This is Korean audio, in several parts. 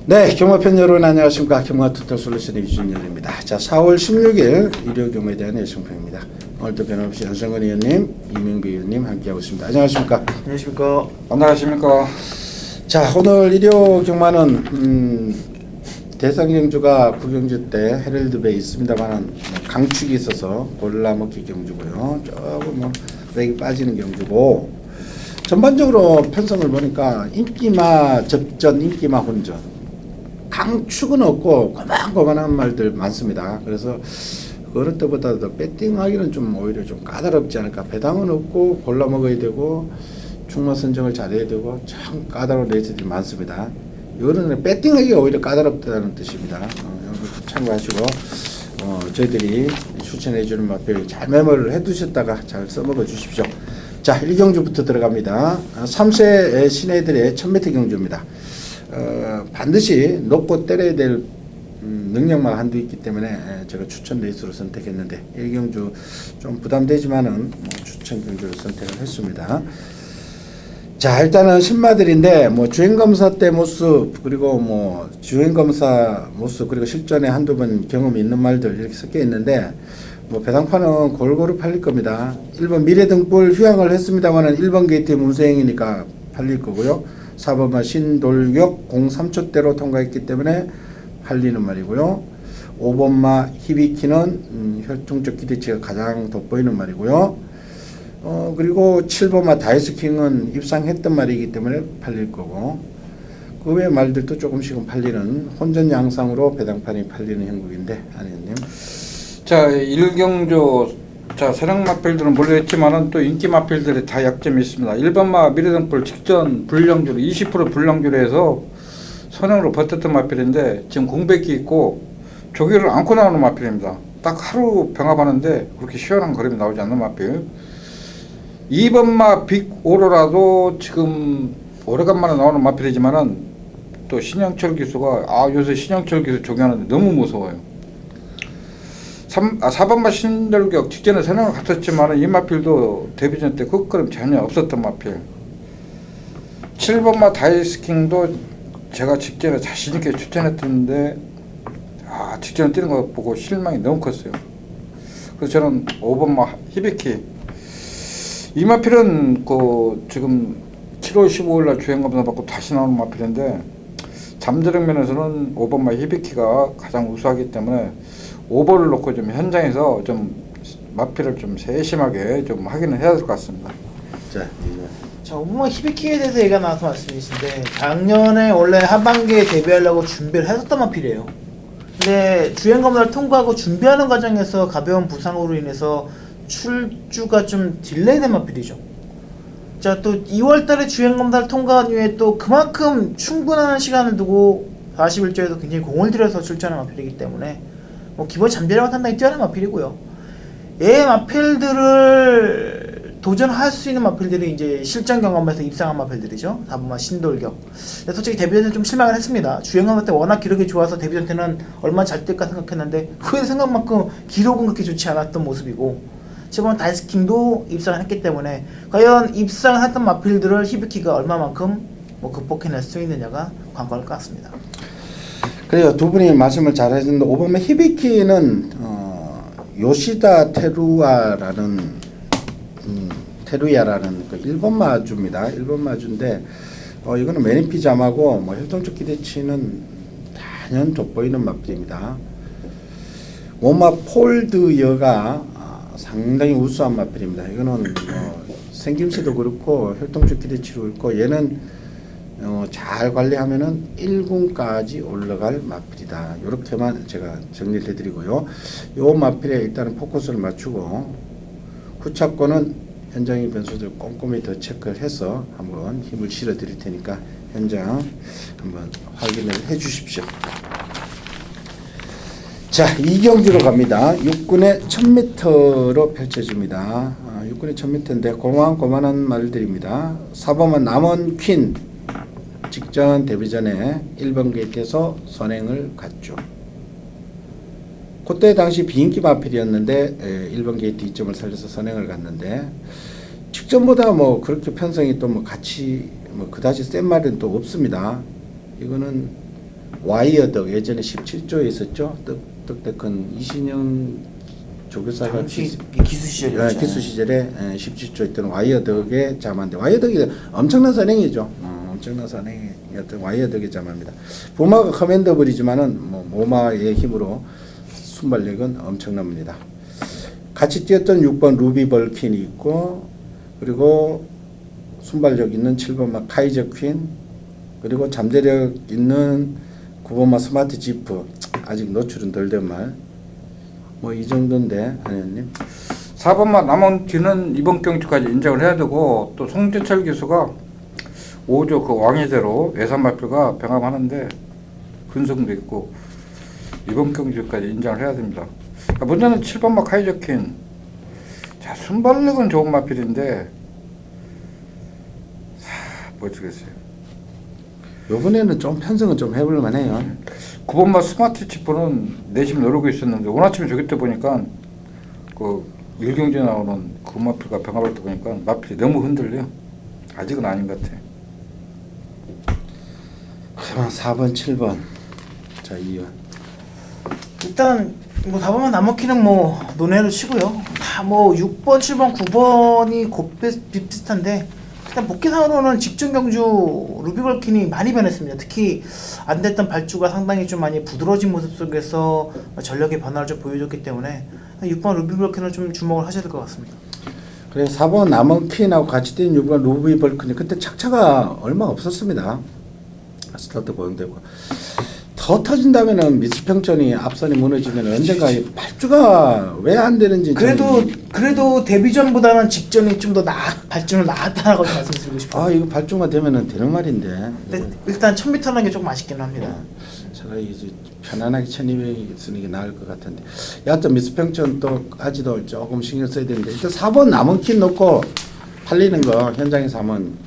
네, 경마편 여러분 안녕하십니까. 경마투털솔루션의 유준열입니다. 자, 4월 16일 일요경마에 대한 예상평입니다. 오늘도 변함없이 한성근 의원님, 이명배 의원님 함께하고 있습니다. 안녕하십니까. 안녕하십니까. 안녕하십니까. 자, 오늘 일요경마는 대상경주가 구경주 때 헤럴드베이 있습니다만 강축이 있어서 골라먹기 경주고요. 조금 뭐 렉이 빠지는 경주고, 전반적으로 편성을 보니까 인기마 접전, 인기마 혼전, 강축은 없고 고만고만한 말들 많습니다. 그래서 어느 때보다도 배팅하기는 좀 오히려 좀 까다롭지 않을까. 배당은 없고 골라 먹어야 되고 충마 선정을 잘해야 되고 참 까다로운 레이스들이 많습니다. 이거는 배팅하기가 오히려 까다롭다는 뜻입니다. 이것도 참고하시고 저희들이 추천해 주는 마필 잘 메모를 해 두셨다가 잘 써먹어 주십시오. 자, 1경주부터 들어갑니다. 3세 신예들의 1000m 경주입니다. 반드시 놓고 때려야 될 능력만 한두 있기 때문에 제가 추천 레이스로 선택했는데 1경주 좀 부담되지만은 추천 경주로 선택을 했습니다. 자, 일단은 신마들인데 주행검사 때 모습, 그리고 주행검사 모습, 그리고 실전에 한두 번 경험이 있는 말들 이렇게 섞여 있는데 배당판은 골고루 팔릴 겁니다. 1번 미래등불 휴양을 했습니다만은 1번 게이트 문세행이니까 팔릴 거고요. 4번만 신돌격 03초대로 통과했기 때문에 팔리는 말이고요. 5번마 히비키는 혈통적 기대치가 가장 돋보이는 말이고요. 그리고 7번마 다이스킹은 입상했던 말이기 때문에 팔릴 거고, 그 외 말들도 조금씩은 팔리는 혼전 양상으로 배당판이 팔리는 형국인데, 안의원님. 자, 1경주 선행 마필들은 몰려있지만은 또 인기 마필들이 다 약점이 있습니다. 1번마 미래등불 직전 불량주로 20% 불량주로 해서 선행으로 버텼던 마필인데 지금 공백이 있고 조기를 안고 나오는 마필입니다. 딱 하루 병합하는데 그렇게 시원한 그림이 나오지 않는 마필. 2번마 빅 오로라도 지금 오래간만에 나오는 마필이지만은 또 신영철 기수가 요새 신영철 기수 조기하는데 너무 무서워요. 4번마 신돌격 직전에 선행을 갔었지만 이 마필도 데뷔전 때 그 그림 전혀 없었던 마필. 7번마 다이스킹도 제가 직전에 자신있게 추천했던데 직전에 뛰는 거 보고 실망이 너무 컸어요. 그래서 저는 5번마 히비키, 이 마필은 지금 7월 15일 날 주행검사 받고 다시 나오는 마필인데 잠재력 면에서는 5번마 히비키가 가장 우수하기 때문에 오버를 놓고 좀 현장에서 좀 마필을 좀 세심하게 좀 확인을 해야 될 것 같습니다. 자, 5번마 히비키에 대해서 얘기가 나와서 말씀이신데, 작년에 원래 하반기에 데뷔하려고 준비를 했었던 마필이에요. 근데 주행검사를 통과하고 준비하는 과정에서 가벼운 부상으로 인해서 출주가 좀 딜레이된 마필이죠. 자, 또 2월달에 주행검사를 통과한 이후에 또 그만큼 충분한 시간을 두고 41조에도 굉장히 공을 들여서 출전한 마필이기 때문에 기본 잠재력은 상당히 뛰어난 마필이고요. 얘 마필들을 도전할 수 있는 마필들이 이제 실전 경험에서 입상한 마필들이죠. 4번마 신돌격. 솔직히 데뷔전 좀 실망을 했습니다. 주행검사 때 워낙 기록이 좋아서 데뷔전 때는 얼마나 잘 뛸까 생각했는데 그 생각만큼 기록은 그렇게 좋지 않았던 모습이고, 7번 다이스킹도 입상을 했기 때문에 과연 입상을 했던 마필들을 히비키가 얼마만큼 극복해낼 수 있느냐가 관건일 것 같습니다. 그래요. 두 분이 말씀을 잘 해주는데 5번마 히비키는 요시다 테루야라는 그 1번 마주입니다. 1번 마주인데 이거는 매니피자마고 혈통적 기대치는 단연 돋보이는 마필입니다. 5마 폴드여가 상당히 우수한 마필입니다. 이거는 생김새도 그렇고 혈통적 기대치도 그렇고 얘는 잘 관리하면은 1군까지 올라갈 마필이다. 이렇게만 제가 정리를 해드리고요. 요 마필에 일단은 포커스를 맞추고 후차권은 현장의 변수들 꼼꼼히 더 체크를 해서 한번 힘을 실어 드릴 테니까 현장 한번 확인을 해 주십시오. 자, 2경주로 갑니다. 6군의 1000m로 펼쳐집니다. 6군의 1000m인데 고만고만한 말들입니다. 4번은 남원 퀸 직전 데뷔전에 1번 게이트에서 선행을 갔죠. 그때 당시 비인기 마필이었는데 1번 게이트 2점을 살려서 선행을 갔는데, 직전보다 그렇게 편성이 또 같이 그다지 센 말은 또 없습니다. 이거는 와이어덕 예전에 17조에 있었죠. 떡대큰 이신영 조교사가 당시 기수 시절이었죠. 기수 시절에 17조 있던 와이어덕의 자마인데 와이어덕이 엄청난 선행이죠. 엄청난 선행이었던 와이어덕의 자마입니다. 부마가 커맨더블이지만은 뭐 모마의 힘으로 순발력은 엄청납니다. 같이 뛰었던 6번 루비 벌킨이 있고 그리고 순발력 있는 7번마 카이저 퀸 그리고 잠재력 있는 9번마 스마트 지프 아직 노출은 덜 된 말 뭐 이 정도인데 한현님 4번마 남원키는 이번 경주까지 인정을 해야 되고 또 송재철 기수가 5조 그 왕의대로 예산 발표가 병합하는데 근성도 있고 이번 경주까지 인정을 해야 됩니다. 먼저는 7번마 카이저킨 자 순발력은 좋은 마필인데 모르겠어요. 요번에는 좀 편성은 좀 해볼 만해요. 9번마 스마트 치프는 내심 노리고 있었는데 오늘 아침에 저기 때 보니까 그 일경주에 나오는 그 마필과 병합할 때 보니까 마필이 너무 흔들려요. 아직은 아닌 것 같아요. 그럼 4번 7번 자 이어 일단 뭐 4번만 남먹기는 뭐 논외로 치고요. 다 뭐 6번, 7번, 9번이 비슷한데 일단 복귀상으로는 직전 경주 루비벌킨이 많이 변했습니다. 특히 안 됐던 발주가 상당히 좀 많이 부드러워진 모습 속에서 전력의 변화를 좀 보여줬기 때문에 6번 루비벌킨을 좀 주목을 하셔야 될 것 같습니다. 그래 4번 남원퀸하고 같이 뛴 6번 루비 벌킨이 그때 착차가 얼마 없었습니다. 스타트 보용되고 더 터진다면은 미스평천이 앞선이 무너지면 언젠가 이 발주가 왜 안 되는지 그래도 데뷔전보다는 직전이 좀 더 발전을 나았다라고 말씀드리고 싶어요. 이거 발주가 되면은 되는 말인데 근데 일단 1000m라는 게 조금 아쉽긴 합니다. 차라리 이제 편안하게 1200 쓰는 게 나을 것 같은데 여하튼 미스평천 또 아직도 조금 신경 써야 되는데 일단 4번 남원퀸 놓고 팔리는 거 현장에서 한번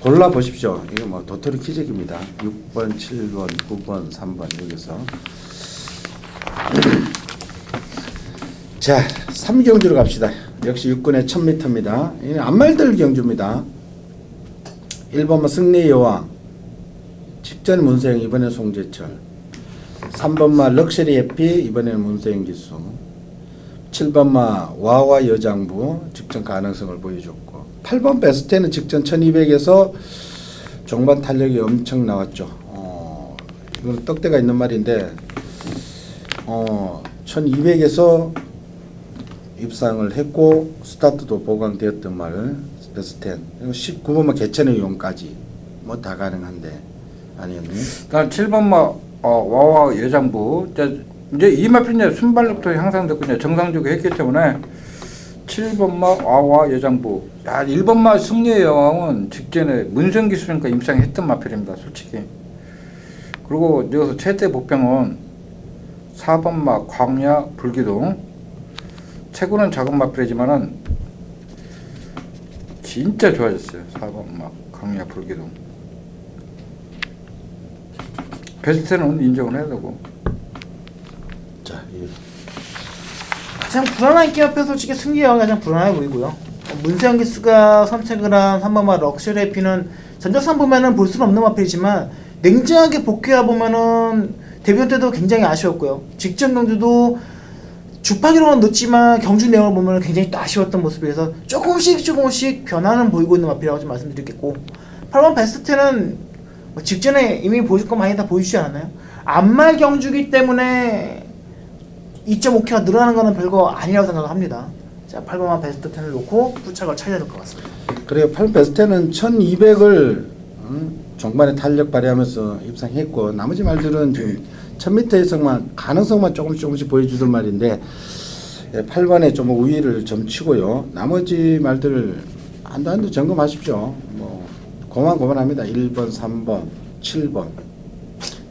골라 보십시오. 이거 뭐 도토리 키재기입니다. 6번, 7번, 9번, 3번 여기서 자 3경주로 갑시다. 역시 육군의 1000m입니다. 이 안말들 경주입니다. 1번마 승리의 여왕 직전 문세영 이번엔 송재철 3번마 럭셔리 해피 이번에는 문세영 기수 7번마 와와 여장부 직전 가능성을 보여줬고 8번 베스트는 직전 1200에서 종반 탄력이 엄청 나왔죠. 이건 떡대가 있는 말인데 1200에서 입상을 했고 스타트도 보강되었던 말 베스트 10 19번만 개천의 용까지 뭐 다 가능한데 아니었니? 일단 7번마 와와 여장부 이제 이 마필이 순발력도 향상됐고 이제 정상적으로 했기 때문에 7번마 와와 여장부 1번마 승리의 여왕은 직전에 문성 기수니까 입상했던 마필입니다. 솔직히. 그리고 여기서 최대 복병은 4번마 광야 불기둥 체구는 작은 마필이지만은 진짜 좋아졌어요. 4번마 광야 불기둥 베스트는 인정을 해야 되고 자, 예. 가장 불안한 인기 앞에 솔직히 승리여왕이 가장 불안해 보이고요. 문세영 기수가 선택을 한 3번마 럭셔리 해피는 전적상 보면은 볼 수는 없는 마필이지만 냉정하게 복귀해 보면은 데뷔전 때도 굉장히 아쉬웠고요. 직전 경주도 주파기로는 늦지만 경주 내용을 보면 굉장히 또 아쉬웠던 모습이라서 조금씩 변화는 보이고 있는 마필이라고 좀 말씀드리겠고 8번 베스트는 직전에 이미 보여줄 거 많이 다 보여주지 않았나요? 안말 경주기 때문에 2.5kg 늘어나는 거는 별거 아니라고 생각합니다. 자, 8번만 베스트 10을 놓고 부착을 찾아야 될 것 같습니다. 그래요. 8 베스트는 1200을 종반에 탄력 발휘하면서 입상했고 나머지 말들은 지금 1000m에서만 가능성만 조금씩 보여주던 말인데 8번에 좀 우위를 점치고요. 나머지 말들을 한두 점검하십시오. 뭐 고만고만합니다. 1번, 3번, 7번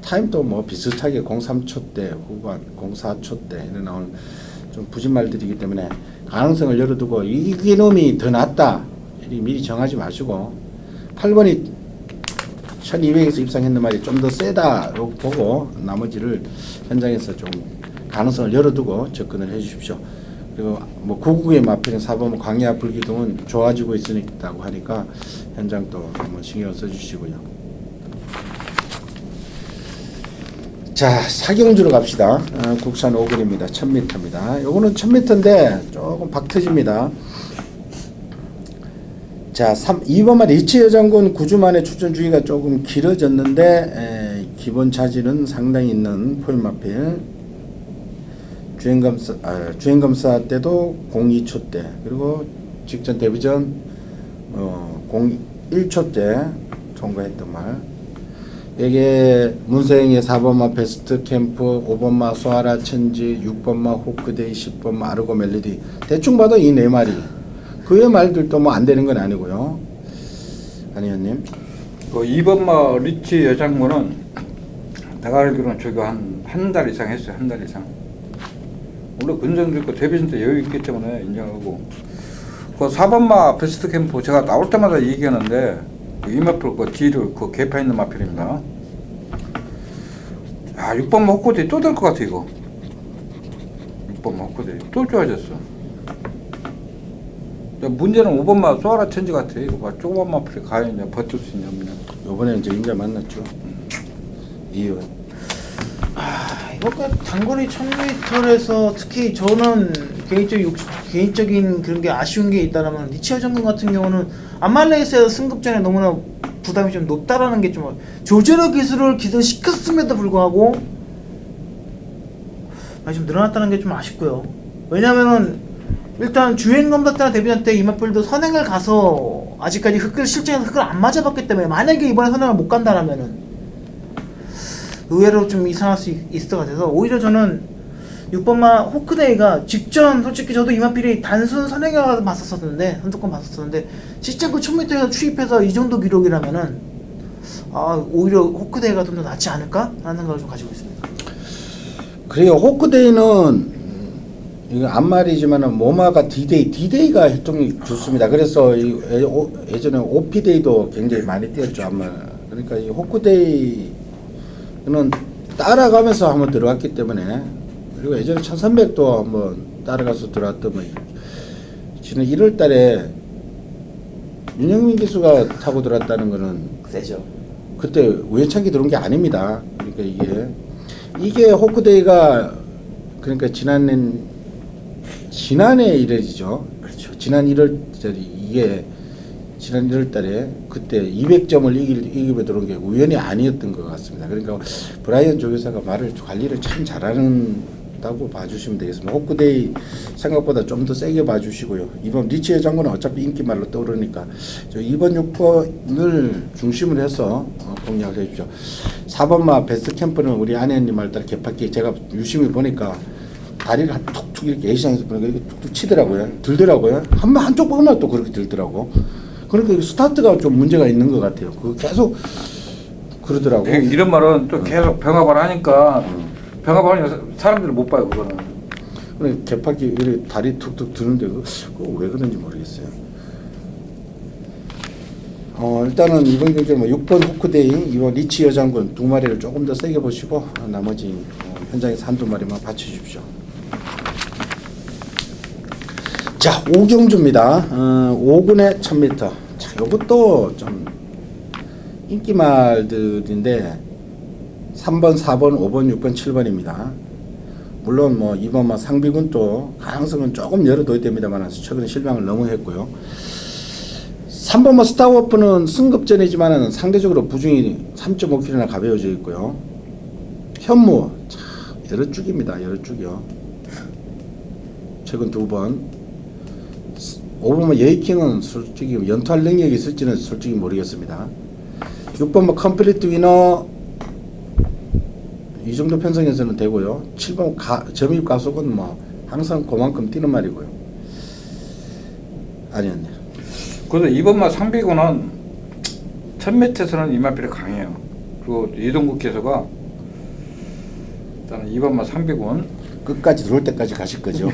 타임도 뭐 비슷하게 03초대 후반 04초대 이런 나오는 좀 부진 말들이기 때문에 가능성을 열어두고 이 놈이 더 낫다 미리 정하지 마시고 8번이 1200에서 입상했는 말이 좀 더 세다고 보고 나머지를 현장에서 좀 가능성을 열어두고 접근을 해 주십시오. 그리고 뭐 999의 마필은 4번 광야 불기둥은 좋아지고 있다고 하니까 현장도 한번 신경을 써주시고요. 자, 사경주로 갑시다. 국산 5근입니다. 1000m입니다. 요거는 1000m인데 조금 박 터집니다. 자, 2번마 리치 여장군 9주 만에 출전 주기가 조금 길어졌는데 기본 차질은 상당히 있는 포인마필. 주행검사 때도 02초 때, 그리고 직전 데뷔전 01초 때 통과했던 말. 이게 문서행의 4번마 베스트 캠프, 5번마 소아라 천지, 6번마 호크데이, 10번마 아르고 멜로디. 대충 봐도 이 네 마리. 그 외 말들도 뭐 안 되는 건 아니고요. 안의원님. 그 2번마 리치 여장군은 내가 알기로는 저거 한 달 이상 했어요. 한 달 이상. 물론 근성도 있고 데뷔전 때 여유 있기 때문에 인정하고. 그 4번마 베스트 캠프 제가 나올 때마다 얘기하는데 이 마필 그 뒤를 그 개파 있는 마필입니다. 아 6번마 호코데이 또 될 것 같아 이거. 6번마 호코데이 또 좋아졌어. 문제는 5번마 소아라 천지 같아. 이거 봐 조그만 마필이 과연 이제 버틸 수 있냐 없냐. 요번에 이제 인자 만났죠. 이의원. 이거 단거리 1000m에서 특히 저는 개인적인 그런 게 아쉬운 게 있다라면 리치 여장군 같은 경우는 안말레이스에서 승급전에 너무나 부담이 좀 높다라는 게 좀 조제로 기술을 기술시켰음에도 불구하고 많이 좀 늘어났다는 게 좀 아쉽고요. 왜냐면은 일단 주행검사 때나 데뷔전 때 이마필도 선행을 가서 아직까지 실전에서 흙을 안 맞아봤기 때문에 만약에 이번에 선행을 못 간다라면은 의외로 좀 이상할 수 있을 것 같아서 오히려 저는 6번마 호크데이가 직전 솔직히 저도 이마필이 단순 선행을 봤었었는데 선두권 봤었었는데 직전 그 1000m에서 추입해서 이 정도 기록이라면은 오히려 호크데이가 좀 더 낫지 않을까? 라는 생각을 좀 가지고 있습니다. 그래요. 호크데이는 이거 앞말이지만은 모마가 디데이가 좀 좋습니다. 그래서 예전에 오피데이도 굉장히 많이 뛰었죠 앞말. 그러니까 이 호크데이는 따라가면서 한번 들어갔기 때문에, 그리고 예전에 1300도 한번 따라가서 들어왔던 뭐 지난 1월달에 윤영민 기수가 타고 들어왔다는 거는 세죠. 그때 우연찮게 들어온 게 아닙니다. 그러니까 이게 호크데이가 그러니까 지난해 1월이죠. 그렇죠. 지난 1월달이 이게 지난 1월달에 그때 200점을 이기며 들어온 게 우연이 아니었던 것 같습니다. 그러니까 브라이언 조교사가 관리를 참 잘하는다고 봐주시면 되겠습니다. 호크데이 생각보다 좀 더 세게 봐주시고요. 이번 리치 여장군은 어차피 인기말로 떠오르니까 저 2번 6번을 중심으로 해서 공략을 해주죠. 4번마 베스트 캠프는 우리 안혜님 말 따라 개팍기 제가 유심히 보니까 다리를 툭툭 이렇게 A시장에서 보니까 이렇게 툭툭 치더라고요. 들더라고요. 한쪽 보면 또 그렇게 들더라고. 그러니까 스타트가 좀 문제가 있는 것 같아요. 그 계속 그러더라고. 이런 말은 또 계속 병합을 하니까 병합을 하니까 사람들이 못 봐요 그거는. 그래 개팍기 이렇게 다리 툭툭 드는데 그거 왜 그런지 모르겠어요. 일단은 이번 경기는 뭐 6번 호크데이, 2번 리치 여장군 두 마리를 조금 더 세게 보시고 나머지 현장에서 한두 마리만 받쳐주십시오. 자, 오경주입니다. 5군의 1000m. 자, 요것도 좀 인기말들인데 3번, 4번, 5번, 6번, 7번입니다. 물론 뭐 2번만 상비군도 가능성은 조금 열어둬야 됩니다만 최근에 실망을 너무 했고요. 3번만 스타워프는 승급전이지만 상대적으로 부중이 3.5kg나 가벼워져 있고요. 현무 참 여러 쭉입니다. 여러 쭉이요. 최근 2번. 5번만 예이킹은 솔직히 연투할 능력이 있을지는 솔직히 모르겠습니다. 6번만 컴플리트 위너 이 정도 편성에서는 되고요. 7번 점입 가속은 뭐 항상 그만큼 뛰는 말이고요. 아니었네. 그래도 2번마 상비군은 1000m에서는 이마필이 강해요. 그리고 이동국 기수가 일단 2번마 상비군 끝까지 들어올 때까지 가실 거죠.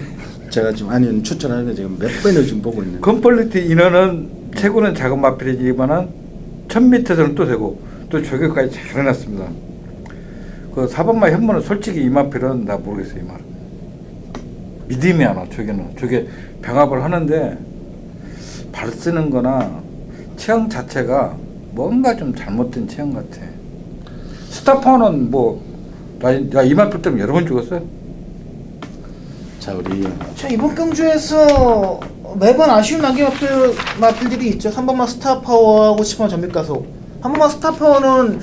제가 지금 아니 추천하는 거 지금 몇 번을 지금 보고 있는데. 컴플리트 인원은 최고는 작은 마필이지만은 1000m에서는 또 되고 또 저격까지 잘 해놨습니다. 그 4번마 현무는 솔직히 이마필은 나 모르겠어요. 이 말은 믿음이 안 와. 저게 병합을 하는데 발 쓰는 거나 체형 자체가 뭔가 좀 잘못된 체형 같아. 스타퍼는 뭐 나 이마필 때문에 여러 번 죽었어요. 자, 우리 자, 이번 경주에서 매번 아쉬운 난기 마필들이 있죠. 3번만 스타파워하고 10번 전mit가속. 3번만 스타파워는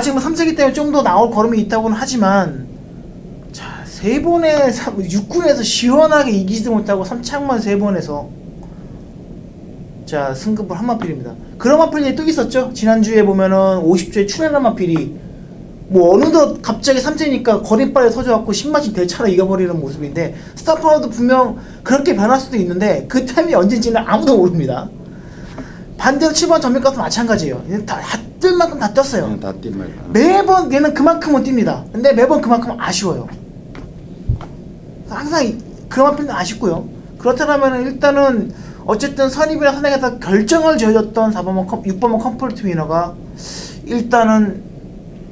지금 3세기 때문에 좀 더 나올 걸음이 있다고는 하지만, 자, 3번에 6군에서 시원하게 이기지도 못하고 3창만 3번에서 자, 승급을 한 마필입니다. 그런 마필이 또 있었죠. 지난주에 보면은 50조에 출연한 마필이 뭐 어느덧 갑자기 3세니까 거린발에 서져갖고 10마씩 대차로 이겨버리는 모습인데, 스타파워도 분명 그렇게 변할 수도 있는데 그 타임이 언제인지는 아무도 모릅니다. 반대로 7번 전mit가도 마찬가지예요. 다 뜰 만큼 다 떴어요. 다 뛴 말이야. 매번 얘는 그만큼은 뜁니다. 근데 매번 그만큼 아쉬워요. 항상 그런 마필은 아쉽고요. 그렇다면 일단은 어쨌든 선입이나 선행에서 결정을 지어줬던 6번만 컴플리트 위너가 일단은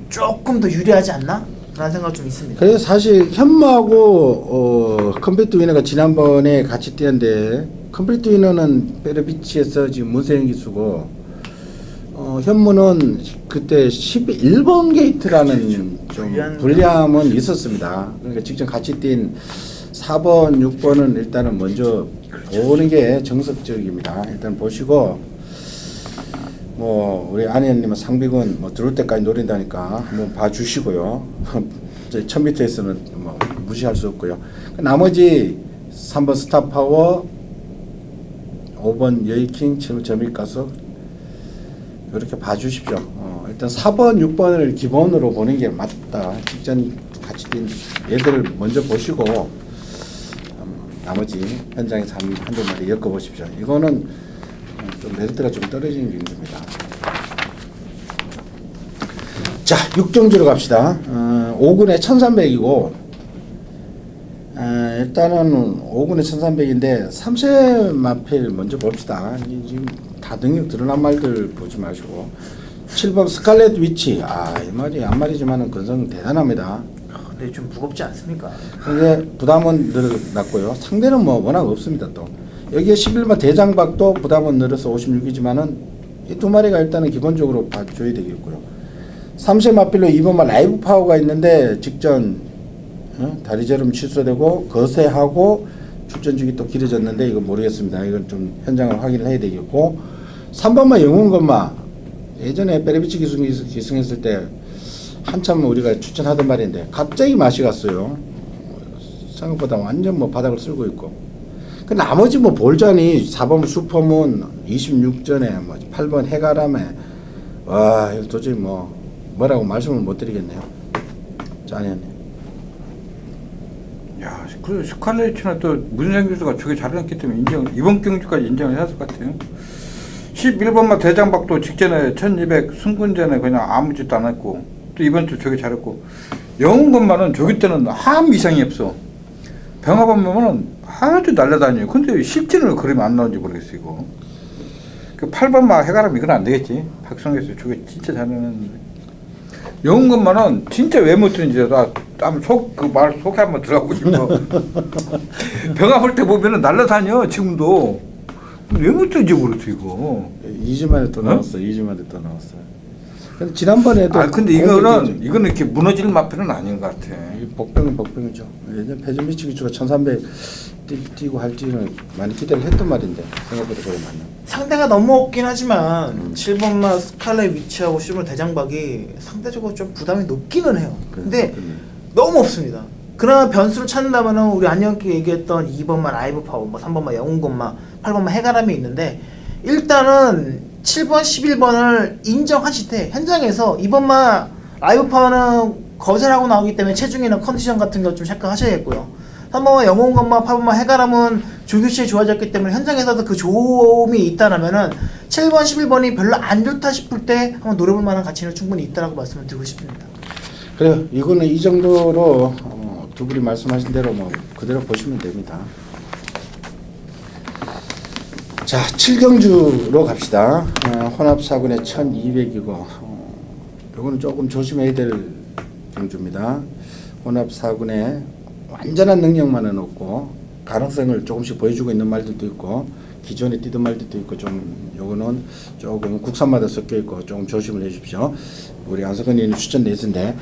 조금 더 유리하지 않나? 라는 생각이 좀 있습니다. 그래서 사실 현무하고 컴플리트 위너가 지난번에 같이 뛰었는데, 컴플리트 위너는 베르비치에서 지금 문세영 기수고, 현무는 그때 11번 게이트라는 좀 불리함은 있었습니다. 그러니까 직접 같이 뛴 4번, 6번은 일단은 먼저 보는 게 정석적입니다. 일단 보시고, 뭐 우리 안혜연님은 상비군 뭐 들어올 때까지 노린다니까 한번 봐주시고요. 저희 1000m에서는 뭐 무시할 수 없고요. 나머지 3번 스타파워, 5번 여의킹, 7번 전mit가속 이렇게 봐주십시오. 일단 4번, 6번을 기본으로 보는 게 맞다. 직전 같이 뛴 얘들을 먼저 보시고 나머지 현장에서 한두 마리 엮어보십시오. 이거는 좀 메리트가 좀 떨어지는 경주입니다. 자, 6경주로 갑시다. 5군에 1300이고, 일단은 5군에 1300인데 3세 마필 먼저 봅시다. 지금 다 능력 드러난 말들 보지 마시고, 7번 스칼렛 위치. 이 말이 안 말이지만은 근성 대단합니다. 근데 좀 무겁지 않습니까? 근데 부담은 늘어났고요. 상대는 뭐 워낙 없습니다. 또 여기에 11번 대장박도 부담은 늘어서 56이지만은 이 두 마리가 일단은 기본적으로 봐줘야 되겠고요. 3세 마필로 2번만 라이브 파워가 있는데 직전 다리 저름 취소되고 거세하고 출전 주기 또 길어졌는데 이거 모르겠습니다. 이건 좀 현장을 확인을 해야 되겠고, 3번만 영웅건마 예전에 베레비치 기승했을 때 한참 우리가 추천하던 말인데 갑자기 맛이 갔어요. 생각보다 완전 뭐 바닥을 쓸고 있고, 그 나머지 뭐 볼전이 4번 슈퍼문 26전에 뭐 8번 해가람에 와 이거 도저히 뭐라고 말씀을 못 드리겠네요. 짠이었네. 야, 그 스칼렛이나 또 문세영 교수가 저게 잘해놨기 때문에 이번 경주까지 인정을 해야 할 것 같아요. 11번만 대장박도 직전에 1200 승군전에 그냥 아무 짓도 안 했고, 또 이번 주 저게 잘했고, 영웅건만은 저기 때는 함 이상이 없어. 병합 보면은 아주 날라다녀요. 근데 실제는 그러면 안 나오는지 모르겠어 이거. 그 8번만 해가라면 이건 안 되겠지. 박성규 저게 진짜 잘해놨는데. 영웅건만은 진짜 왜 못했는지 그 말 속에 한번 들어가고 싶어. 병합할 때 보면은 날라다녀 지금도. 왜 못했는지 모르겠어 이거. 2주 만에 또 나왔어. 2주 만에 또 나왔어. 근데 지난번에도 근데 이거는 이렇게 무너질 마필은 아닌 것 같아. 복병이죠. 예전 패전미치 기수가 1300 뛰고 할지는 많이 기대를 했던 말인데 생각보다 거의 많네. 상대가 너무 없긴 하지만 7번만 스칼렛 위치하고 10번 대장박이 상대적으로 좀 부담이 높기는 해요. 근데 너무 없습니다. 그러나 변수를 찾는다면은 우리 안녕께 얘기했던 2번만 라이브 파워, 뭐 3번만 영웅건마, 8번만 해가람이 있는데, 일단은 7번, 11번을 인정하시되 현장에서 2번만 라이브 파워는 거절하고 나오기 때문에 체중이나 컨디션 같은 거 좀 체크하셔야겠고요. 3번만 영웅건마, 8번만 해가람은 조규시에 좋아졌기 때문에 현장에서도 그 좋음이 있다라면은 7번, 11번이 별로 안 좋다 싶을 때 한번 노려볼 만한 가치는 충분히 있다라고 말씀을 드리고 싶습니다. 그래요. 이거는 이 정도로 두 분이 말씀하신 대로 뭐 그대로 보시면 됩니다. 자, 7경주로 갑시다. 혼합 4군에 1200이고, 요거는 조금 조심해야 될 경주입니다. 혼합 4군에 완전한 능력만은 없고 가능성을 조금씩 보여주고 있는 말들도 있고 기존에 뛰던 말들도 있고, 좀 요거는 조금 국산마다 섞여 있고 조금 조심을 해 주십시오. 우리 안석근님 추천 레이스인데,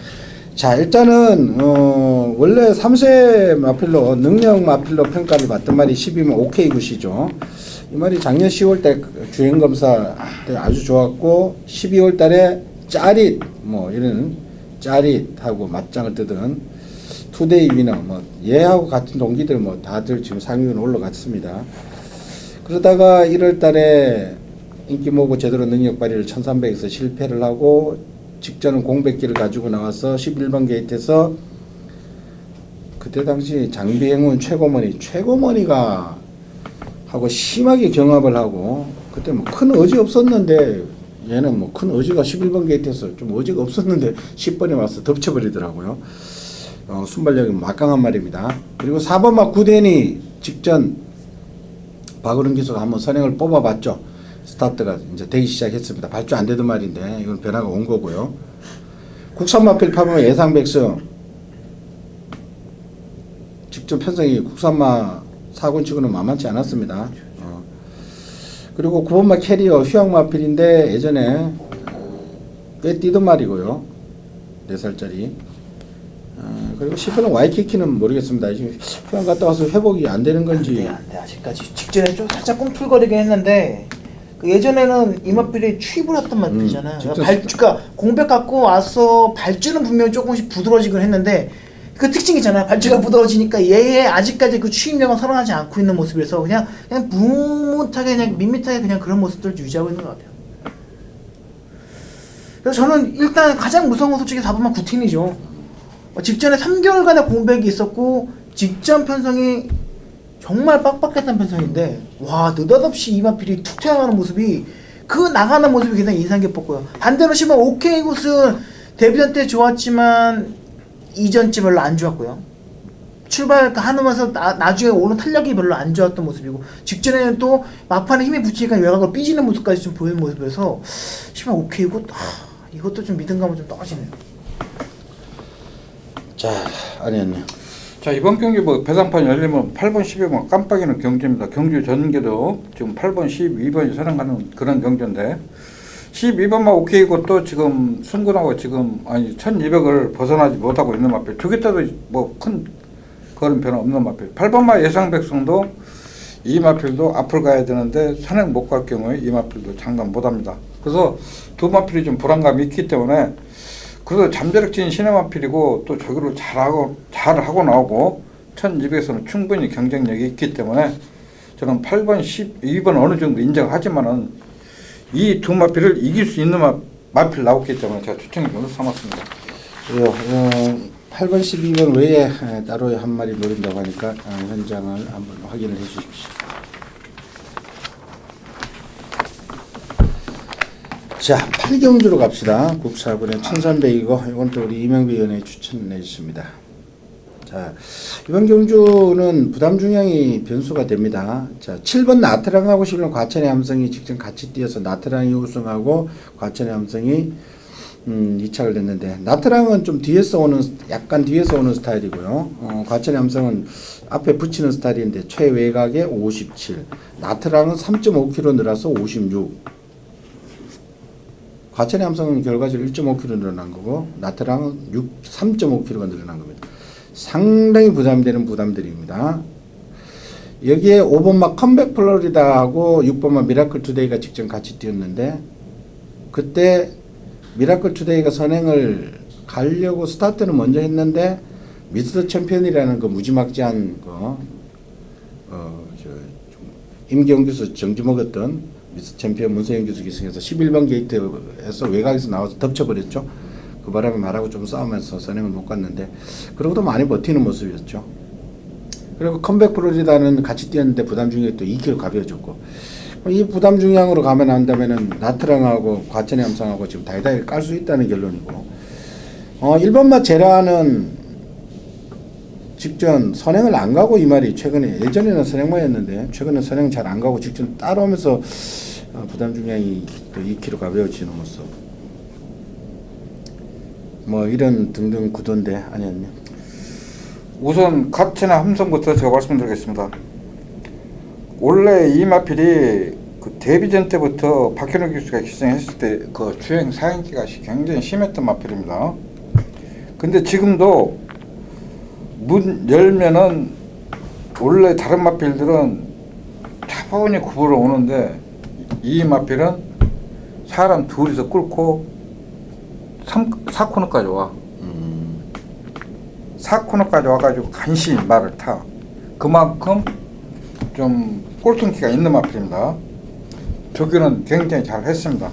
자, 일단은 원래 3세 마필로 능력 마필로 평가를 받던 말이 12면 오케이 굿이죠. 이 말이 작년 10월 때 주행 검사 때 아주 좋았고 12월 달에 짜릿 뭐 이런 짜릿하고 맞짱을 뜨던 투데이 위너 뭐 얘하고 같은 동기들 뭐 다들 지금 상위권 올라갔습니다. 그러다가 1월 달에 인기 모으고 제대로 능력 발휘를 1300에서 실패를 하고 직전은 공백기를 가지고 나와서 11번 게이트에서 그때 당시 장비행운 최고머니가 하고 심하게 경합을 하고 그때 뭐 큰 의지 없었는데 얘는 뭐 큰 의지가 11번 게이트에서 좀 의지가 없었는데 10번에 와서 덮쳐버리더라고요. 순발력이 막강한 말입니다. 그리고 4번 막 구대니 직전 박으른 기수가 한번 선행을 뽑아봤죠. 스타트가 이제 되기 시작했습니다. 발주 안 되던 말인데 이건 변화가 온 거고요. 국산 마필 8번 예상 백승 직전 편성이 국산마 사군치고는 만만치 않았습니다. 그리고 9번마 캐리어 휴양마필인데 예전에 꽤 뛰던 말이고요. 4살짜리. 그리고 10번은 와이키키는 모르겠습니다. 지금 휴양 갔다 와서 회복이 안 되는 건지. 안 돼, 아직까지. 직전에 좀 살짝 꿈틀거리긴 했는데 그 예전에는 이 마필이 취입을 했던 마필이잖아요. 발주가 공백 갖고 와서 발주는 분명히 조금씩 부드러워지긴 했는데 그 특징이잖아요. 발주가 부드러워지니까 얘의 아직까지 그 취입력은 살아나지 않고 있는 모습에서 그냥 묵묵하게 그냥 밋밋하게 그냥 그런 모습들을 유지하고 있는 것 같아요. 그래서 저는 일단 가장 무서운 건 솔직히 4번만 구틴이죠. 직전에 3개월간의 공백이 있었고 직전 편성이 정말 빡빡했던 편성인데 와 느닷없이 이 마필이 툭 튀어나가는 모습이 그 나가는 모습이 굉장히 인상 깊었고요. 반대로 10번 오케이 굿은 데뷔전 때 좋았지만 이전쯤 별로 안 좋았고요. 출발하면서 나중에 오는 탄력이 별로 안 좋았던 모습이고 직전에는 또 막판에 힘이 붙이니까 외곽으로 삐지는 모습까지 좀 보이는 모습에서 10번 오케이 굿 이것도 좀 믿음감은 좀 떨어지네요. 자, 아니요. 자, 이번 경기 뭐 배당판 열리면 8번 12번 깜빡이는 경기입니다. 경주 전개도 지금 8번 12번이 선행하는 그런 경주인데 12번만 오케이고 또 지금 승군하고 지금 1200을 벗어나지 못하고 있는 마필. 저기 때도 뭐 큰 그런 변화 없는 마필. 8번만 예상 백성도 이 마필도 앞을 가야 되는데 선행 못 갈 경우에 이 마필도 장담 못합니다. 그래서 두 마필이 좀 불안감이 있기 때문에 그래도 잠재력진 신의 마필이고 또 저기를 잘하고 나오고 1200에서는 충분히 경쟁력이 있기 때문에 저는 8번 12번 어느 정도 인정하지만은 이 두 마필을 이길 수 있는 마필 나왔기 때문에 제가 추천을 삼았습니다. 그래요. 8번 12번 외에 따로 한 마리 노린다고 하니까 현장을 한번 확인을 해 주십시오. 자, 8경주로 갑시다. 국사군의 1300이고 이건 또 우리 이명배 의원이 추천해 주십니다. 자, 이번 경주는 부담 중량이 변수가 됩니다. 자, 7번 나트랑하고 11번 과천의 함성이 직전 같이 뛰어서 나트랑이 우승하고 과천의 함성이 2착을 냈는데 나트랑은 좀 약간 뒤에서 오는 스타일이고요. 과천의 함성은 앞에 붙이는 스타일인데 최외곽에 57, 나트랑은 3.5km 늘어서 56. 과천의 함성은 결과적으로 1.5km 늘어난 거고 나트랑은 3.5km가 늘어난 겁니다. 상당히 부담되는 부담들입니다. 여기에 5번막 컴백 플로리다하고 6번막 미라클 투데이가 직전 같이 뛰었는데 그때 미라클 투데이가 선행을 가려고 스타트는 먼저 했는데 미스터 챔피언이라는 거 무지막지한 거 임기영 교수 정지 먹었던 미스터 챔피언 문세영 교수 기승해서 11번 게이트에서 외곽에서 나와서 덮쳐버렸죠. 그 바람에 말하고 좀 싸우면서 선행을 못 갔는데 그러고도 많이 버티는 모습이었죠. 그리고 컴백 플로리다는 같이 뛰었는데 부담 중량이 또 2kg 가벼워졌고 이 부담 중량으로 가면 한다면은 나트랑하고 과천의 함성하고 지금 다이다이를 깔 수 있다는 결론이고 1번마 제라는 직전 선행을 안 가고 이 말이 최근에 예전에는 선행마였는데 최근에 선행 잘 안 가고 직전 따라오면서 부담 중량이 또 2kg 가벼워지는 모습 뭐 이런 등등 구도인데 아니었냐. 우선 과천의 함성부터 제가 말씀드리겠습니다. 원래 이 마필이 그 데뷔전 때부터 박현우 교수가 기승했을 때 그 주행 사행기가 굉장히 심했던 마필입니다. 근데 지금도 문 열면은 원래 다른 마필들은 차분히 굽으러 오는데 이 마필은 사람 둘이서 끌고 4코너까지 와. 4코너까지 와가지고 간신히 말을 타. 그만큼 좀 꼴통기가 있는 마필입니다. 조교는 굉장히 잘 했습니다.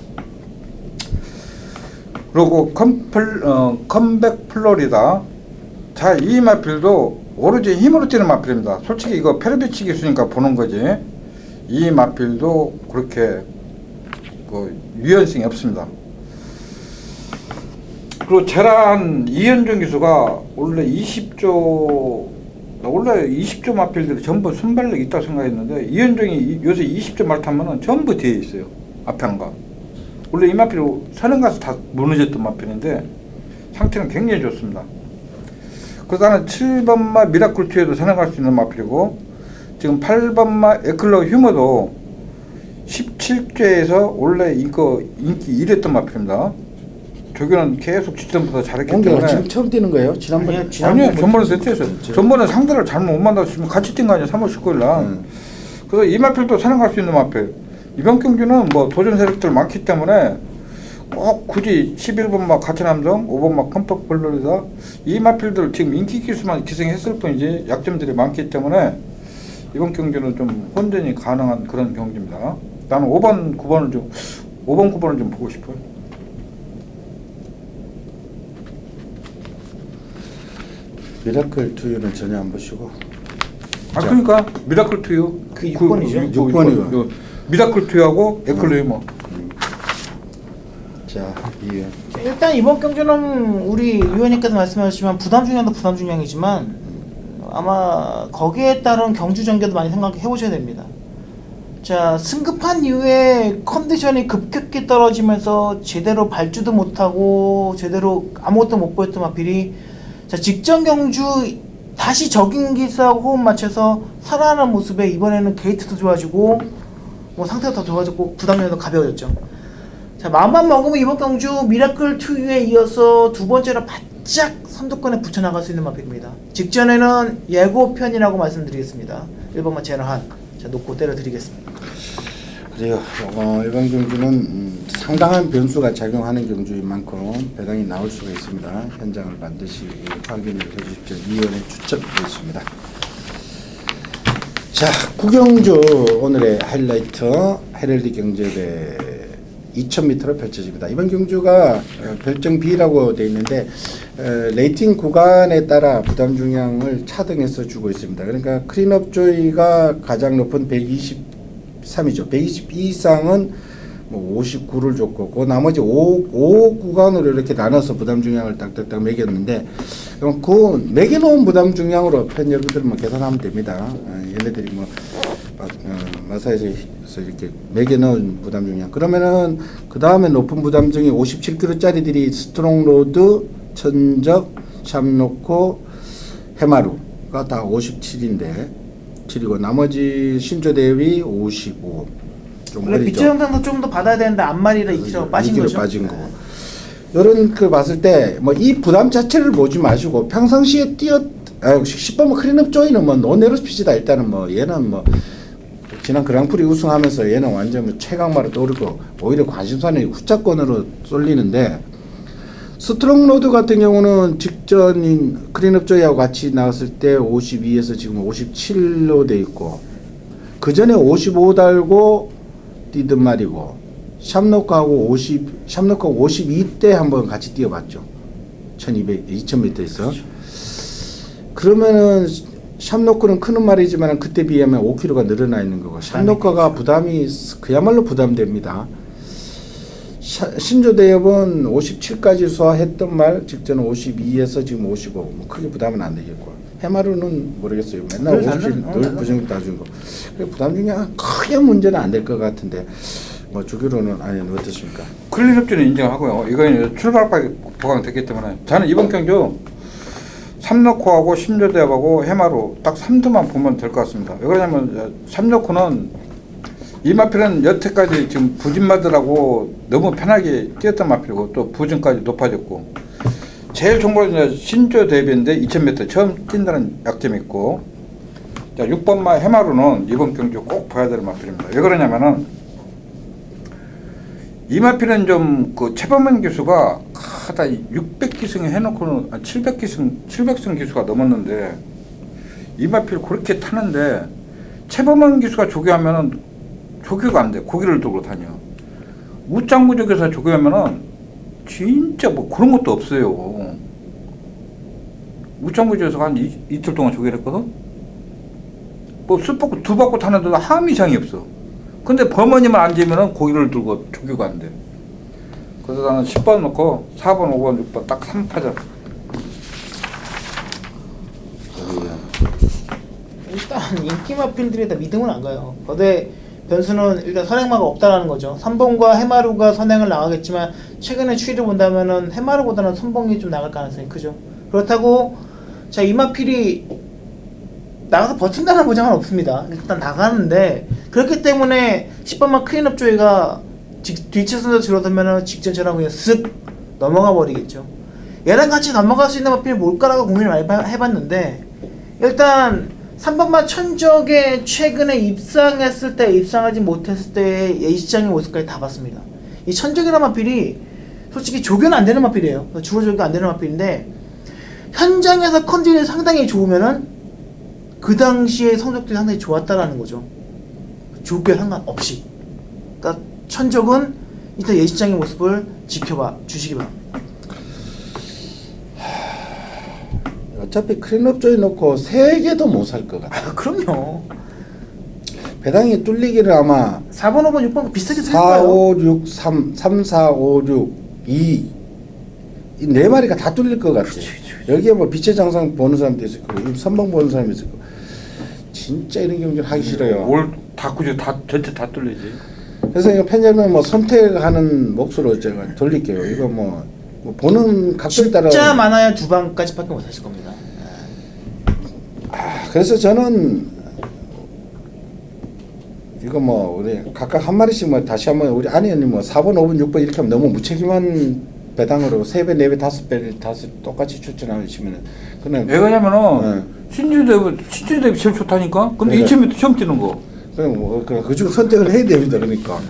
그리고 컴백 플로리다. 자, 이 마필도 오로지 힘으로 뛰는 마필입니다. 솔직히 이거 페르비치 기수니까 보는 거지. 이 마필도 그렇게 유연성이 없습니다. 그리고 제란 이현종 기수가 원래 20조 마필들이 전부 순발력이 있다고 생각했는데 이현종이 요새 20조 말 타면은 전부 뒤에 있어요. 앞에 안 가. 원래 이 마필 선행 가서 다 무너졌던 마필인데 상태는 굉장히 좋습니다. 그래서 나는 7번마 미라클 투에도 선행할 수 있는 마필이고 지금 8번마 에클러 휴머도 17죄에서 원래 이거 인기 1위였던 마필입니다. 조교는 계속 지점보다 잘했기 때문에. 지금 처음 뛰는 거예요? 지난번에? 아니요, 전번에 세트였어요. 전번에 상대를 잘못 못 만났으면 같이 뛴 거 아니에요, 3월 19일 날. 그래서 이 마필도 선행할 수 있는 마필. 이번 경기는 뭐 도전 세력들 많기 때문에 꼭 굳이 11번마 가치남정, 5번마 컴퍼 플로리다 이 마필들 지금 인기 기수만 기생했을 뿐이지 약점들이 많기 때문에 이번 경기는 좀 혼전이 가능한 그런 경기입니다. 나는 5번, 9번을 좀 보고 싶어요. 미라클 투유는 전혀 안 보시고. 그러니까 미라클 투유 그 6번이죠. 6번이요. 미라클 투유하고 에클로 휴머. 자, 이해. 일단 이번 경기는 우리 위원님께서 말씀하셨지만 부담 중량도 부담 중량이지만 아마 거기에 따른 경주 전개도 많이 생각해 보셔야 됩니다. 자, 승급한 이후에 컨디션이 급격히 떨어지면서 제대로 발주도 못하고 제대로 아무것도 못 보였던 마필이 자, 직전 경주 다시 적응 기사하고 호흡 맞춰서 살아나는 모습에 이번에는 게이트도 좋아지고 뭐 상태가 더 좋아졌고 부담감도 가벼워졌죠. 자, 마음만 먹으면 이번 경주 미라클 2에 이어서 두 번째로 바짝 선두권에 붙여나갈 수 있는 마필입니다. 직전에는 예고편이라고 말씀드리겠습니다. 1번만 제너한 자, 놓고 때려드리겠습니다. 그래요. 일반 경주는 상당한 변수가 작용하는 경주인 만큼 배당이 나올 수가 있습니다. 현장을 반드시 확인을 해주십시오. 위원회 추천드리겠습니다. 자, 구경주 오늘의 하이라이트 헤럴드 경제대 2000m로 펼쳐집니다. 이번 경주가 별정 B라고 되어 있는데 레이팅 구간에 따라 부담 중량을 차등해서 주고 있습니다. 그러니까 클린업 조이가 가장 높은 123이죠. 122 이상은 뭐 59를 줬고 그 나머지 5 구간으로 이렇게 나눠서 부담 중량을 딱딱딱 매겼는데 그럼 그 매겨놓은 부담 중량으로 팬 여러분들만 계산하면 됩니다. 얘네들이 뭐 마사에서 이렇게 매겨놓은 부담 중량 그러면은 그 다음에 높은 부담 중에 57kg짜리들이 스트롱 로드, 천적, 샵노코, 해마루가 다 57인데 7이고 나머지 신조 대위 55. 원래 비체 영상도 좀 더 받아야 되는데 앞마리라 2kg 빠진 2kg 거죠. 빠진 거고. 이런 그 봤을 때 뭐 이 부담 자체를 보지 마시고 평상시에 10번 클린업 조이는 뭐 노네로스피치다. 일단은 뭐 얘는 뭐 지난 그랑프리 우승하면서 얘는 완전 뭐 최강마로 떠오르고 오히려 관심사는 후차권으로 쏠리는데 스트롱 로드 같은 경우는 직전인 클린업 조이하고 같이 나왔을 때 52에서 지금 57로 돼 있고 그 전에 55 달고 뛰던 말이고 샵노크하고 52때 한번 같이 뛰어봤죠. 2000m에서. 그러면은 샵노크는 크는 말이지만 그때 비하면 5kg가 늘어나 있는 거고 샵노크가 부담이 그야말로 부담됩니다. 신조대엽은 57까지 소화했던 말 직전은 52에서 지금 55 뭐 크게 부담은 안 되겠고 해마루는 모르겠어요. 맨날 57 늘 부정 따준 거. 부담 중에 크게 문제는 안 될 것 같은데 뭐 주기로는 아니면 어떻습니까? 클린업주는 인정하고요. 이거는 출발까지 보강됐기 때문에 저는 이번 경주 삼노코하고 신조대엽하고 해마루 딱 3두만 보면 될 것 같습니다. 왜 그러냐면 삼노코는 이 마필은 여태까지 지금 부진마들하고 너무 편하게 뛰었던 마필이고 또 부진까지 높아졌고 제일 총괄은 신조 대비인데 2000m 처음 뛴다는 약점이 있고, 자 6번마 해마루는 이번 경주 꼭 봐야 될 마필입니다. 왜 그러냐면은 이 마필은 좀 그 최범원 기수가 하다 600기승 해놓고는 700승 기수가 넘었는데 이 마필 그렇게 타는데 최범원 기수가 조교하면은 조교가 안 돼. 고기를 들고 다녀. 우짱무족에서 조교하면은 진짜 뭐 그런 것도 없어요. 우짱무족에서 한 이틀 동안 조교를 했거든. 뭐 숯바꾸 두 바퀴 타는데도 한 이상이 없어. 근데 범원이만 앉으면은 고기를 들고 조교가 안 돼. 그래서 나는 10번 넣고 4번, 5번, 6번 딱 3파전. 일단 인기 마필들이 다 믿음은 안 가요. 거대 변수는 일단 선행마가 없다라는 거죠. 삼봉과 해마루가 선행을 나가겠지만 최근에 추이를 본다면은 해마루보다는 선봉이 좀 나갈 가능성이 크죠. 그렇다고 자 이마필이 나가서 버틴다는 보장은 없습니다. 일단 나가는데 그렇기 때문에 10번만 클린업 조이가 뒤쳐서 줄어들면은 직전 전하고 그냥 쓱 넘어가 버리겠죠. 얘랑 같이 넘어갈 수 있는 마필이 뭘까라고 고민을 많이 해봤는데 일단 3번만 천적에 최근에 입상했을 때 입상하지 못했을 때의 예시장의 모습까지 다 봤습니다. 이 천적이라는 마필이 솔직히 조교는 안 되는 마필이에요. 주로 조교가 안 되는 마필인데 현장에서 컨디션이 상당히 좋으면은 그 당시에 성적들이 상당히 좋았다라는 거죠. 조교에 상관없이. 그러니까 천적은 일단 예시장의 모습을 지켜봐 주시기 바랍니다. 어차피 클린업조에 놓고 3개도 못 살 것 같아. 아, 그럼요. 배당이 뚫리기를 아마 4번, 5번, 6번 비슷하게 쓸 4, 거예요. 5, 6, 3, 4, 5, 6, 2 이 4마리가 다 뚫릴 것 같아. 여기에 뭐 빛의 장상 보는 사람도 있을 거고 선봉 보는 사람도 있을 거고 진짜 이런 경기를 하기 싫어요. 올다 그저 다 전체 다 뚫리지. 그래서 이거 편집은 뭐 선택하는 몫으로 제가 돌릴게요. 이거 뭐 보는 각도에 따라 진짜 많아야 2방까지밖에 못 하실 겁니다. 그래서 저는 이거 뭐 우리 각각 한 마리씩 뭐 다시 한번 우리 안희 언니 뭐 4번, 5번, 6번 이렇게 하면 너무 무책임한 배당으로 3배, 4배, 5배를 다시 똑같이 추천하시면은 그는 왜 그러냐면은 신주대비 제일 좋다니까. 근데 네. 2000m 처음 뛰는 거. 그냥 뭐 그중 선택을 해야 됩니다. 그러니까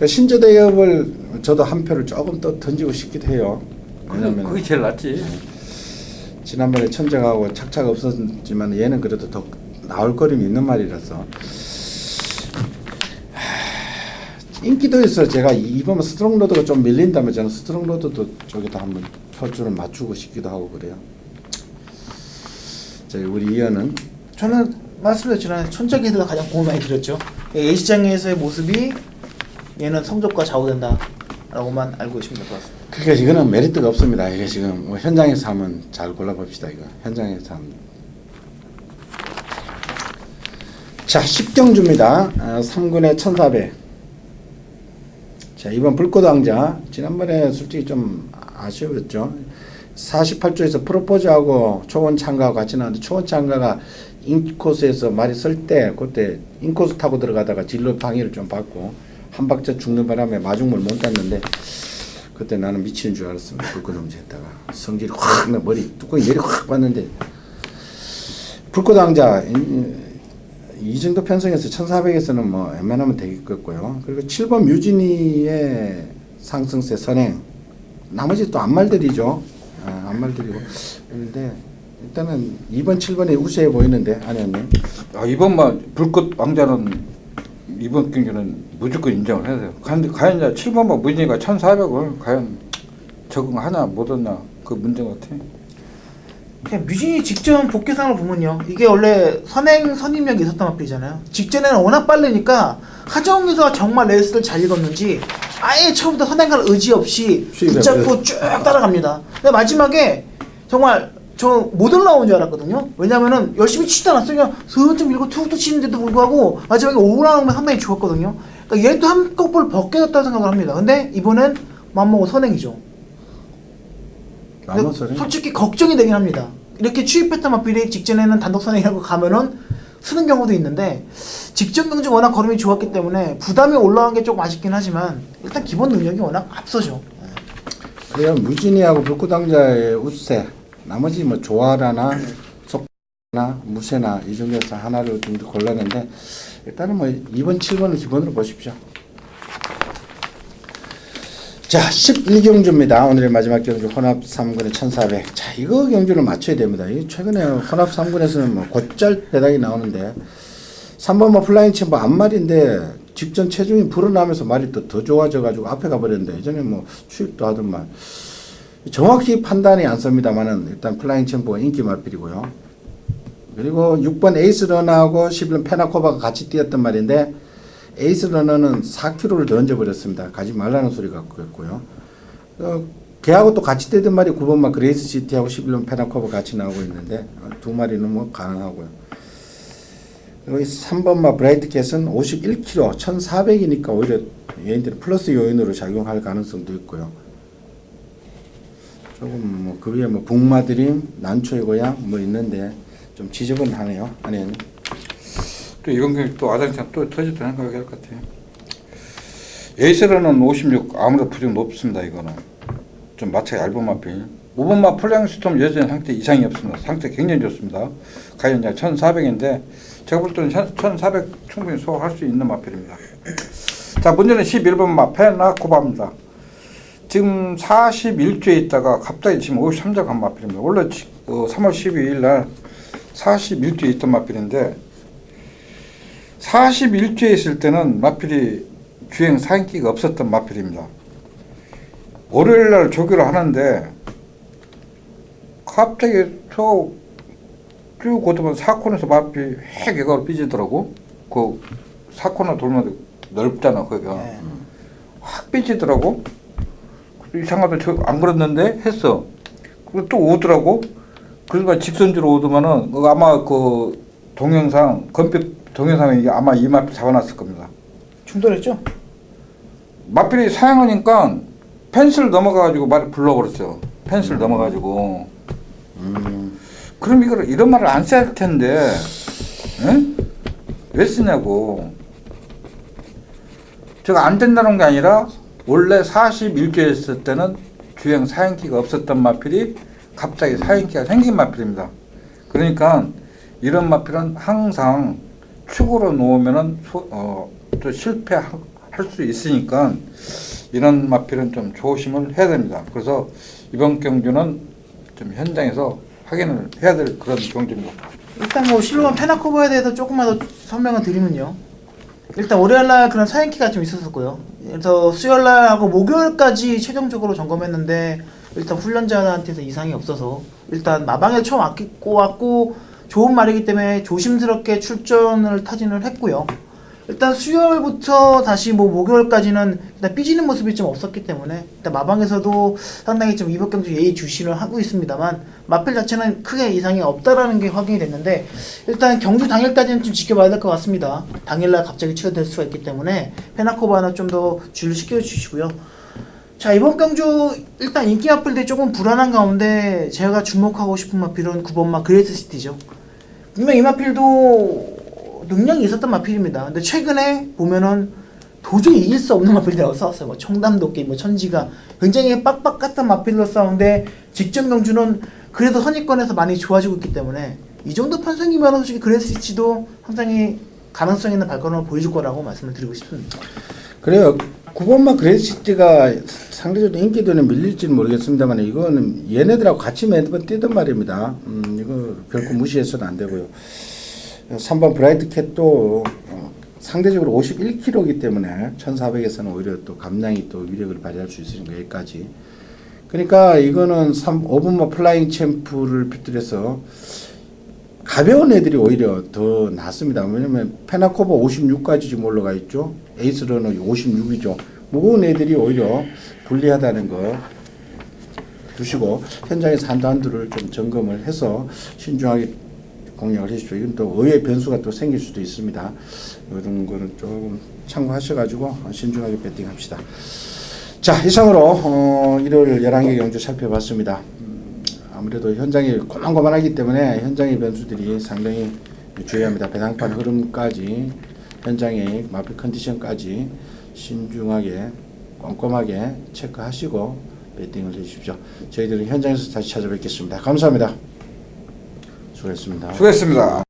신조대협을 저도 한 표를 조금 더 던지고 싶기도 해요. 왜냐면 그게 제일 낫지. 지난번에 천정하고 착착 없었지만 얘는 그래도 더 나올 거림이 있는 말이라서 인기도 있어. 제가 이번 스트롱로드가 좀 밀린다면 저는 스트롱로드도 저기다 한번 표준을 맞추고 싶기도 하고 그래요. 자, 우리 이현은 저는 말씀드렸지만 천적이들가 가장 공을 많이 들였죠. 예시장에서의 모습이 얘는 성적과 좌우된다 라고만 알고 계시면 될 것 같습니다. 그러니까 이거는 메리트가 없습니다. 이게 지금 뭐 현장에서 하면 잘 골라봅시다. 이거 현장에서 하면. 자, 10경주입니다. 3군에 1400. 자, 이번 불꽃왕자 지난번에 솔직히 좀 아쉬웠죠. 48조에서 프로포즈하고 초원 참가하고 같이 나왔는데 초원 참가가 인코스에서 말이 설 때 그때 인코스 타고 들어가다가 진로 방해를 좀 받고 한 박자 죽는 바람에 마중물 못 땄는데 그때 나는 미치는 줄 알았습니다. 불꽃왕자 했다가 성질이 확 나 머리 뚜껑이 내리 확 봤는데 불꽃왕자 이 정도 편성에서 1400에서는 뭐 웬만하면 되겠고요. 그리고 7번 뮤지니의 상승세 선행 나머지 또 안말들이죠. 안말들이고 그런데 일단은 2번 7번에 우세해 보이는데 안혜원님. 이번만 불꽃 왕자는 이번 경기는 무조건 인정을 해야 돼요. 과연 이제 7번만 무진이가 1400을 과연 적응하냐 못하냐 그 문제 같아. 그냥 뮤진이 직전 복귀상을 보면요, 이게 원래 선임력이 있었단 말이잖아요. 직전에는 워낙 빠르니까 하정기가 정말 레이스를 잘 읽었는지 아예 처음부터 선행할 의지 없이 붙잡고 쭉 따라갑니다. 근데 마지막에 정말 저 못 올라온 줄 알았거든요. 왜냐면은 열심히 치지도 않았어요. 그냥 슬쩍 밀고 툭툭 치는데도 불구하고 마지막에 올라오면 상당히 좋았거든요. 그러니까 얘도 한꺼풀 벗겨졌다고 생각을 합니다. 근데 이번엔 맘먹고 선행이죠. 솔직히 걱정이 되긴 합니다. 이렇게 추입 패턴 마필이 직전에는 단독 선행이라고 가면은 쓰는 경우도 있는데 직전 경주 워낙 걸음이 좋았기 때문에 부담이 올라간 게 조금 아쉽긴 하지만 일단 기본 능력이 워낙 앞서죠. 그래요. 무진이하고 불구당자의 우세, 나머지 뭐 조아라나 속나 무쇠나 이 중에서 하나를 좀 골랐는데 일단은 뭐 2번, 7번을 기본으로 보십시오. 자, 11경주입니다. 오늘의 마지막 경주 혼합 3군의 1400. 자, 이거 경주를 맞춰야 됩니다. 이 최근에 혼합 3군에서는 뭐 곧잘 배당이 나오는데 3번 뭐 플라잉 챔버 앞말인데 직전 체중이 불어나면서 말이 또 더 좋아져 가지고 앞에 가버렸는데 예전에 뭐 추입도 하더만 정확히 판단이 안 섭니다만은 일단 플라잉 챔버가 인기 마필이고요. 그리고 6번 에이스 러너하고 11번 페나코바가 같이 뛰었단 말인데 에이스 러너는 4kg를 더 얹어버렸습니다. 가지 말라는 소리 같고요. 걔하고 또 같이 뛰던 말이 9번만 그레이스 시티하고 11번 페나코바 같이 나오고 있는데 두 마리는 뭐 가능하고요. 그리고 3번마 브라이트 캣은 51kg, 1400이니까 오히려 얘네들은 플러스 요인으로 작용할 가능성도 있고요. 조금 뭐 그 위에 뭐 북마드림, 난초의 고향 뭐 있는데 좀 지저분하네요. 아니 또 이번 경기 또 아장창 또 터지도 생각이 할 것 같아요. 에이스로는 56 아무래도 부족 높습니다. 이거는 좀 마차가 얇은 마필. 5번마 플랭스톰 여전히 상태 이상이 없습니다. 상태 굉장히 좋습니다. 가연 1400인데 제가 볼 때는 1400 충분히 소화할 수 있는 마필입니다. 자, 문제는 11번마 페나코바입니다. 지금 41주에 있다가 갑자기 지금 53자 간 마필입니다. 원래 3월 12일 날 41주에 있던 마필인데 41주에 있을 때는 마필이 주행 사인기가 없었던 마필입니다. 월요일 날 조교를 하는데 갑자기 쭉 오더만 사코너에서 마필이 해개가로 삐지더라고. 그 사코너 돌면 넓잖아 거기가. 네. 확 삐지더라고. 이상하다 저 안 그랬는데 했어. 그리고 또 오더라고. 그래서 직선주로 오더만은 아마 그 동영상 건빛 동영상에 이게 아마 이 마필 잡아놨을 겁니다. 충돌했죠? 마필이 사용하니까 펜스를 넘어가가지고 말을 불러버렸어요. 펜스를 넘어가지고. 그럼 이런 말을 안 써야 할 텐데, 에? 왜 쓰냐고. 제가 안 된다는 게 아니라 원래 41주에 있을 때는 주행 사행기가 없었던 마필이 갑자기 사행기가 생긴 마필입니다. 그러니까 이런 마필은 항상 축으로 놓으면은 또 실패할 수 있으니까 이런 마필은 좀 조심을 해야 됩니다. 그래서 이번 경주는 좀 현장에서 확인을 해야 될 그런 경주입니다. 일단 뭐 11번 페나코바에 대해서 조금만 더 설명을 드리면요. 일단 월요일날 그런 사인키가 좀 있었었고요. 그래서 수요일날하고 목요일까지 최종적으로 점검했는데 일단 훈련자한테서 이상이 없어서 일단 마방에 처음 왔고 좋은 말이기 때문에 조심스럽게 출전을 타진을 했고요. 일단 수요일부터 다시 뭐 목요일까지는 일단 삐지는 모습이 좀 없었기 때문에 일단 마방에서도 상당히 좀 이번 경주 예의 주시를 하고 있습니다만 마필 자체는 크게 이상이 없다라는 게 확인이 됐는데 일단 경주 당일까지는 좀 지켜봐야 될 것 같습니다. 당일날 갑자기 치러될 수가 있기 때문에 페나코바는 좀 더 주의를 시켜주시고요. 자, 이번 경주 일단 인기 마필들이 조금 불안한 가운데 제가 주목하고 싶은 마필은 9번마 그레이트 시티죠. 분명 이 마필도 능력이 있었던 마필입니다. 근데 최근에 보면은 도저히 이길 수 없는 마필들하고 싸웠어요. 뭐 청담도끼, 뭐 천지가 굉장히 빡빡 같은 마필로 싸우는데 직전 경주는 그래도 선입권에서 많이 좋아지고 있기 때문에 이 정도 편성이면 솔직히 그레이스티도 상당히 가능성 있는 발걸음을 보여줄 거라고 말씀을 드리고 싶습니다. 그래요. 9번마 그레이시티가 상대적으로 인기도는 밀릴지는 모르겠습니다만 이거는 얘네들하고 같이 매번 뛰던 말입니다. 이거 결코 무시해서는 안 되고요. 3번 브라이트 캣도 상대적으로 51kg이기 때문에 1400에서는 오히려 또 감량이 또 위력을 발휘할 수 있으니까 여기까지. 그러니까 이거는 5번마 플라잉 챔프를 비롯해서 가벼운 애들이 오히려 더 낫습니다. 왜냐면 페나코바 56까지 지금 올라가 있죠. 에이스러는 56이죠. 무거운 애들이 오히려 불리하다는 거 두시고 현장에서 한두를 좀 점검을 해서 신중하게 공략을 해주십시오. 이건 또 의외의 변수가 또 생길 수도 있습니다. 이런 거는 조금 참고하셔가지고 신중하게 배팅합시다. 자, 이상으로 일요일 11개 경주 살펴봤습니다. 아무래도 현장이 고만고만하기 때문에 현장의 변수들이 상당히 주의합니다. 배당판 흐름까지 현장의 마필 컨디션까지 신중하게 꼼꼼하게 체크하시고 배팅을 해주십시오. 저희들은 현장에서 다시 찾아뵙겠습니다. 감사합니다. 수고했습니다. 수고했습니다.